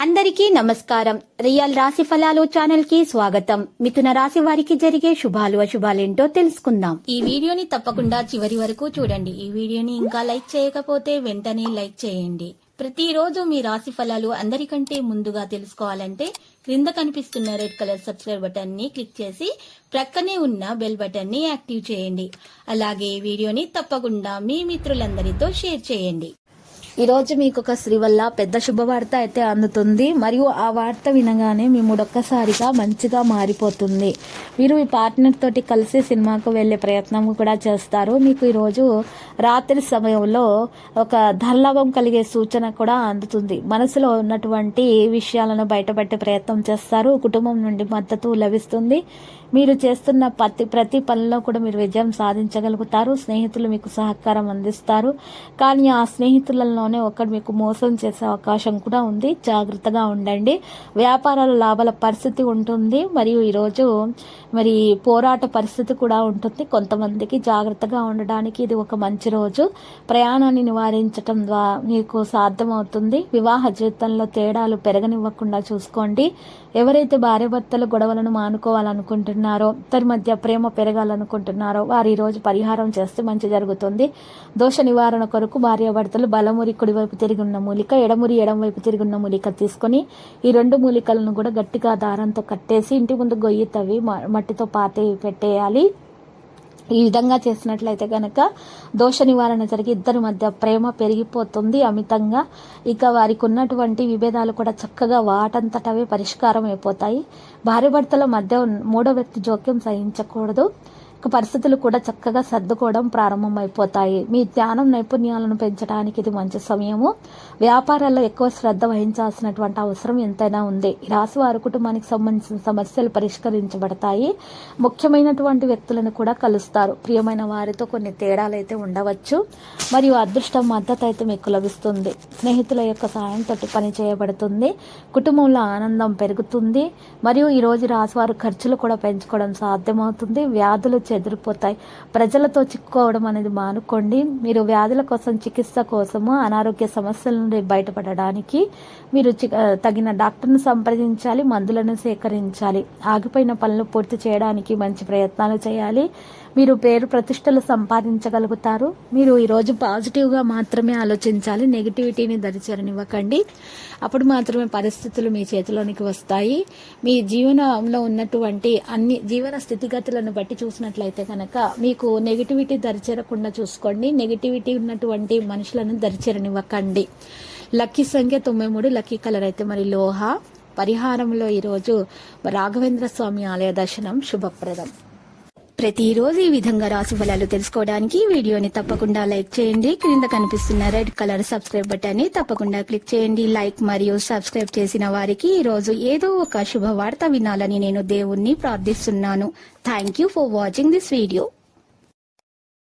అందరికీ నమస్కారం. రియల్ రాశి ఫలాలు ఛానల్ కి స్వాగతం. మిథున రాశి వారికి జరిగే శుభాలు అశుభాలేంటో తెలుసుకుందాం. ఈ వీడియోని తప్పకుండా చివరి వరకు చూడండి. ఈ వీడియోని ఇంకా లైక్ చేయకపోతే వెంటనే లైక్ చేయండి. ప్రతిరోజు మీ రాశి ఫలాలు అందరికంటే ముందుగా తెలుసుకోవాలంటే క్రింద కనిపిస్తున్న రెడ్ కలర్ సబ్స్క్రైబ్ బటన్ ని క్లిక్ చేసి ప్రక్కనే ఉన్న బెల్ బటన్ ని యాక్టివ్ చేయండి. అలాగే ఈ వీడియోని తప్పకుండా మీ మిత్రులందరితో షేర్ చేయండి. ఈ రోజు మీకు ఒక స్త్రీ వల్ల పెద్ద శుభవార్త అయితే అందుతుంది. మరియు ఆ వార్త వినగానే మీ మూడొక్కసారిగా మంచిగా మారిపోతుంది. మీరు మీ పార్ట్నర్ తోటి కలిసి సినిమాకు వెళ్లే ప్రయత్నం కూడా చేస్తారు. మీకు ఈరోజు రాత్రి సమయంలో ఒక ధనలాభం కలిగే సూచన కూడా అందుతుంది. మనసులో ఉన్నటువంటి విషయాలను బయటపెట్టే ప్రయత్నం చేస్తారు. కుటుంబం నుండి మద్దతు లభిస్తుంది. మీరు చేస్తున్న ప్రతి పనిలో కూడా మీరు విజయం సాధించగలుగుతారు. స్నేహితులు మీకు సహకారం అందిస్తారు. కానీ ఆ స్నేహితులలోనే ఒకరు మీకు మోసం చేసే అవకాశం కూడా ఉంది. జాగ్రత్తగా ఉండండి. వ్యాపారాల లాభాల పరిస్థితి ఉంటుంది. మరియు ఈరోజు మరి పోరాట పరిస్థితి కూడా ఉంటుంది. కొంతమందికి జాగ్రత్తగా ఉండడానికి ఇది ఒక మంచి రోజు. ప్రయాణాన్ని నివారించడం ద్వారా మీకు సాధ్యమవుతుంది. వివాహ జీవితంలో తేడాలు పెరగనివ్వకుండా చూసుకోండి. ఎవరైతే భార్యాభర్తల గొడవలను మానుకోవాలనుకుంటున్నారో, ఇద్దరి మధ్య ప్రేమ పెరగాలనుకుంటున్నారో వారు ఈ రోజు పరిహారం చేస్తే మంచి జరుగుతుంది. దోష నివారణ కొరకు భార్యాభర్తలు బలమురి కుడివైపు తిరిగి ఉన్న మూలిక, ఎడమురి ఎడమవైపు తిరిగి ఉన్న మూలిక తీసుకొని ఈ రెండు మూలికలను కూడా గట్టిగా దారంతో కట్టేసి ఇంటి ముందు గొయ్యి తవ్వి మట్టితో పాతి పెట్టేయాలి. ఈ విధంగా చేసినట్లయితే కనుక దోష నివారణ జరిగి ఇద్దరి మధ్య ప్రేమ పెరిగిపోతుంది అమితంగా. ఇక వారికి ఉన్నటువంటి విభేదాలు కూడా చక్కగా వాటంతటవే పరిష్కారం అయిపోతాయి. భార్యాభర్తల మధ్య మూడో వ్యక్తి జోక్యం సహించకూడదు. పరిస్థితులు కూడా చక్కగా సర్దుకోవడం ప్రారంభమైపోతాయి. మీ ధ్యానం నైపుణ్యాలను పెంచడానికి ఇది మంచి సమయము. వ్యాపారాల్లో ఎక్కువ శ్రద్ధ వహించాల్సినటువంటి అవసరం ఎంతైనా ఉంది. రాశి వారి కుటుంబానికి సంబంధించిన సమస్యలు పరిష్కరించబడతాయి. ముఖ్యమైనటువంటి వ్యక్తులను కూడా కలుస్తారు. ప్రియమైన వారితో కొన్ని తేడాలు అయితే ఉండవచ్చు. మరియు అదృష్టం మద్దతు అయితే మీకు లభిస్తుంది. స్నేహితుల యొక్క సహాయంతో పని చేయబడుతుంది. కుటుంబంలో ఆనందం పెరుగుతుంది. మరియు ఈ రోజు రాశివారు ఖర్చులు కూడా పెంచుకోవడం సాధ్యమవుతుంది. వ్యాధులు చెదిరిపోతాయి. ప్రజలతో చిక్కుకోవడం అనేది మానుకోండి. మీరు వ్యాధుల కోసం, చికిత్స కోసము, అనారోగ్య సమస్యల నుండి బయటపడడానికి మీరు తగిన డాక్టర్ను సంప్రదించాలి. మందులను సేకరించాలి. ఆగిపోయిన పనులు పూర్తి చేయడానికి మంచి ప్రయత్నాలు చేయాలి. మీరు పేరు ప్రతిష్టలు సంపాదించగలుగుతారు. మీరు ఈరోజు పాజిటివ్గా మాత్రమే ఆలోచించాలి. నెగిటివిటీని దరిచేరనివ్వకండి. అప్పుడు మాత్రమే పరిస్థితులు మీ చేతిలోనికి వస్తాయి. మీ జీవనంలో ఉన్నటువంటి అన్ని జీవన స్థితిగతులను బట్టి చూసినట్లయితే కనుక మీకు నెగిటివిటీ దరిచేరకుండా చూసుకోండి. నెగిటివిటీ ఉన్నటువంటి మనుషులను దరిచేరనివ్వకండి. లక్కీ సంఖ్య 93, లక్కీ కలర్ అయితే మరి లోహ. పరిహారంలో ఈరోజు రాఘవేంద్ర స్వామి ఆలయ దర్శనం శుభప్రదం. ప్రతిరోజు ఈ విధంగా రాశి ఫలాలు తెలుసుకోవడానికి వీడియోని తప్పకుండా లైక్ చేయండి. క్రింద కనిపిస్తున్న రెడ్ కలర్ సబ్స్క్రైబ్ బటన్ ని తప్పకుండా క్లిక్ చేయండి. లైక్ మరియు సబ్స్క్రైబ్ చేసిన వారికి ఈ రోజు ఏదో ఒక శుభవార్త వినాలని నేను దేవుణ్ణి ప్రార్థిస్తున్నాను. Thank you for watching this video.